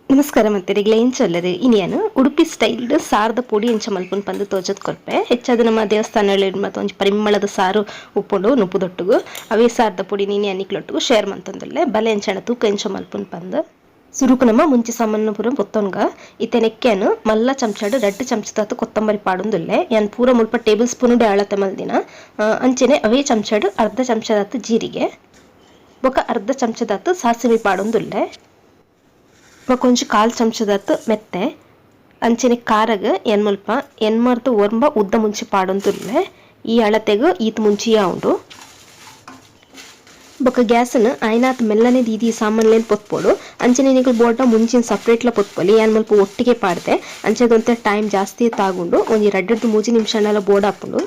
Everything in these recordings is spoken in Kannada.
ನಮಸ್ಕಾರ ಮತ್ತೆರಿಗ್ಲ ಎಂಚೊಲ್ಲರು ಇನಿಯನು ಉಡುಪಿ ಸ್ಟೈಲ್ಡ್ ಸಾರದ ಪೊಡಿ ಎಂಚ ಮಲ್ಪುನ್ ಪಂದ್ ತೋಜದ್ ಕೊರ್ಪೆ ಹೆಚ್ಚಾದ ನಮ್ಮ ದೇವಸ್ಥಾನಗಳಲ್ಲಿ ಮತ್ತು ಒಂಜಿ ಪರಿಮಳದ ಸಾರು ಉಪ್ಪುಂಡು ನುಪ್ಪುದೊಟ್ಟುಗು ಅವೇ ಸಾರದ ಪೊಡಿ ನೀನೆ ಅನ್ನಿಕ್ಲೊಟ್ಟುಗು ಶೇರ್ ಮಂತೊಂದುಲ್ಲೆ ಬಲೆ ಎಂಚನ ತೂಕ ಎಂಚ ಮಲ್ಪುನ್ ಪಂದ್ ಸುರುಕು ನಮ್ಮ ಮುಂಚಿ ಸಾಮಾನು ಪೂರ ಪೊತ್ತೊನ್ಗ ಇತ್ತೆ ನೆಕ್ಕೆನು ಮಲ್ಲ ಚಮಚಡ್ 2 ಚಮಚದಾತು ಕೊತ್ತಂಬರಿ ಪಾಡೊಂದುಲ್ಲೆ ಯಾನ್ ಪೂರ ಮುಲ್ಪ ಟೇಬಲ್ ಸ್ಪೂನ್ ಅಳತೆ ಮಲ್ದಿನ ಅಂಚೆನೆ ಅವೇ ಚಮಚಡ್ ಅರ್ಧ ಚಮಚದಾತು ಜೀರಿಗೆ ಬೊಕ ಅರ್ಧ ಚಮಚದಾತು ಸಾಸಿವೆ ಪಾಡೊಂದುಲ್ಲೆ ಕೊಂಚ ಕಾಲು ಚಮಚದತ್ತು ಮೆತ್ತೆ ಅಂಚನೆ ಕಾರಗ ಎನ್ಮಲ್ಪ ಎನ್ಮರ್ದು ಒರ್ಂಬ ಉದ್ದ ಮುಂಚಿ ಪಾಡೊಂದುಲ್ಲೆ ಈ ಅಳತೆಗು ಈತ್ ಮುಂಚಿಯ ಉಂಡು ಬೊಕ ಗ್ಯಾಸನ್ನು ಐನಾತ್ ಮೆಲ್ಲನೆ ದೀದಿ ಸಾಮಾನ್ಲೇನು ಪೊತ್ಪೋಡು ಅಂಚನೆ ನಿಗಲು ಬೋರ್ಡ ಮುಂಚಿನ ಸಪ್ರೇಟ್ಲ ಪೊತ್ಪೊಲಿ ಏನ್ ಮಲ್ಪ ಒಟ್ಟಿಗೆ ಪಾಡ್ದೆ ಅಂಚೆದೊಂತೆ ಟೈಮ್ ಜಾಸ್ತಿ ತಾಗುಂಡು ಒಂಜಿ 2-3 ನಿಮಿಷನೆಲ್ಲ ಬೋರ್ಡ್ ಹಾಪುಂಡು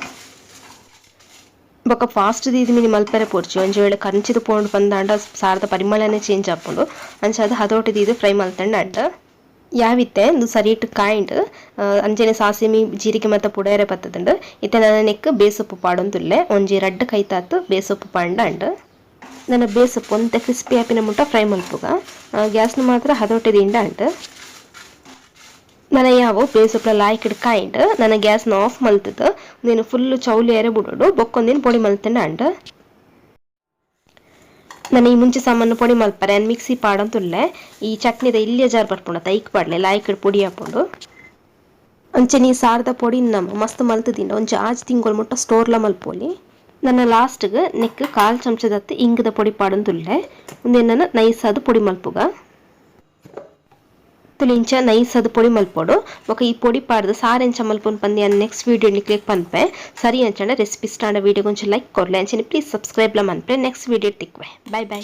ಬೊಕ ಫಾಸ್ಟ್ ದೀದಿ ಮಿನಿ ಮಲ್ಪರೆ ಪೋಡ್ಚಿ ಒಂಜಿ ವೇಳೆ ಕರಂಚಿದ ಪೋಂಡು ಬಂದಾಂಡ ಸಾರದ ಪರಿಮಳನೆ ಚೇಂಜ್ ಆಪುಂಡು ಅಂಚಾದ ಹದೋಟಿ ದೀದು ಫ್ರೈ ಮಲ್ತಂಡ ಅಡ್ಡ ಯಾವಿತ್ತೆ ಒಂದು ಸರಿಟ್ ಕಾಯಿಂಡ್ ಅಂಜನೆ ಸಾಸಿಮಿ ಜೀರಿಗೆ ಮತ್ತು ಪುಡೇರೆ ಬತ್ತದಂಡು ಇತ್ತೆ ನನ್ನ ನೆಕ್ ಬೇಸೊಪ್ಪು ಪಾಡೊಂದುಲ್ಲೆ ಒಂಜಿ 2 ಕೈತಾತು ಬೇಸೊಪ್ಪು ಪಾಂಡ ಅಂಡ್ ನನ್ನ ಬೇಸೊಪ್ಪು ಒಂತೆ ಕ್ರಿಸ್ಪಿ ಆಪಿನ ಮುಟ್ಟ ಫ್ರೈ ಮಲ್ಪುಗ ಗ್ಯಾಸ್ನ ಮಾತ್ರ ಹದೋಟಿ ದಿಂಡ ಅಂಡ್ ನಾನು ಯಾವ ಬೇಸೊಪ್ಪಳ ಲಾಯ್ಕಿಡ್ ಕಾಯಿಂಡ್ ನನ್ನ ಗ್ಯಾಸ್ನ ಆಫ್ ಮಲ್ತದ್ದು ನೀನು ಫುಲ್ಲು ಚೌಲಿ ಏರೆ ಬಿಡೋಡು ಬೊಕ್ಕೊಂದಿನ ಪೊಡಿ ಮಲ್ತೇನೆ ಅಂಡ್ ನಾನು ಈ ಮುಂಚೆ ಸಾಮಾನು ಪೊಡಿ ಮಲ್ಪರೆ ಮಿಕ್ಸಿ ಪಾಡಂತುಲ್ಲೆ ಈ ಚಟ್ನಿದ ಇಲ್ಲಿಯ ಜಾರ್ ಬರ್ಪುಂಡ ತೈಕ್ ಪಾಡ್ಲೆ ಲಾಯ್ಕಿಡ್ ಪೊಡಿ ಹಾಕೊಂಡು ಅಂಚೆ ನೀ ಸಾರದ ಪೊಡಿ ನಮ್ಮ ಮಸ್ತ್ ಮಲ್ತದಿಂದ ಒಂಚೆ ಆಜ್ ತಿಂಗಳು ಮುಟ್ಟ ಸ್ಟೋರ್ಲ ಮಲ್ಪೋಲಿ ನನ್ನ ಲಾಸ್ಟ್ಗೆ ನೆಕ್ 1/4 ಚಮಚದತ್ತು ಇಂಗದ ಪೊಡಿ ಪಾಡಂತುಲ್ಲೆ ಒಂದೇ ನನ್ನ ನೈಸಾದ ಪೊಡಿ ಮಲ್ಪುಗ ಇಂಚ ನೈಸ್ ಅದು ಪೊಡಿ ಮಲ್ಪೋಡು ఒక ಈ ಪೊಡಿ ಪಾಡ್ದು ಸಾರು ಎಂಚ ಮಲ್ಪೊನ್ ಪಂದಿ ಅನ್ನ ನೆಕ್ಸ್ಟ್ ವಿಡಿಯೋ ಕ್ಲಿಕ್ ಪನ್ಪೆ ಸರಿ ಅಂಚಂಡ ರೆಸಿಪಿ ಸ್ಟಾಂಡ ವಿಡಿಯೋ ಕೊಂಚ ಲೈಕ್ ಕೊರ್ಲೆ ಅಂಚನೆ ಪ್ಲೀಸ್ ಸಬ್ಸ್ಕ್ರೈಬ್ ಲ ಮನ್ಪೆ ನೆಕ್ಸ್ಟ್ ವಿಡಿಯೋ ತಿಕ್ವೆ ಬೈ ಬೈ.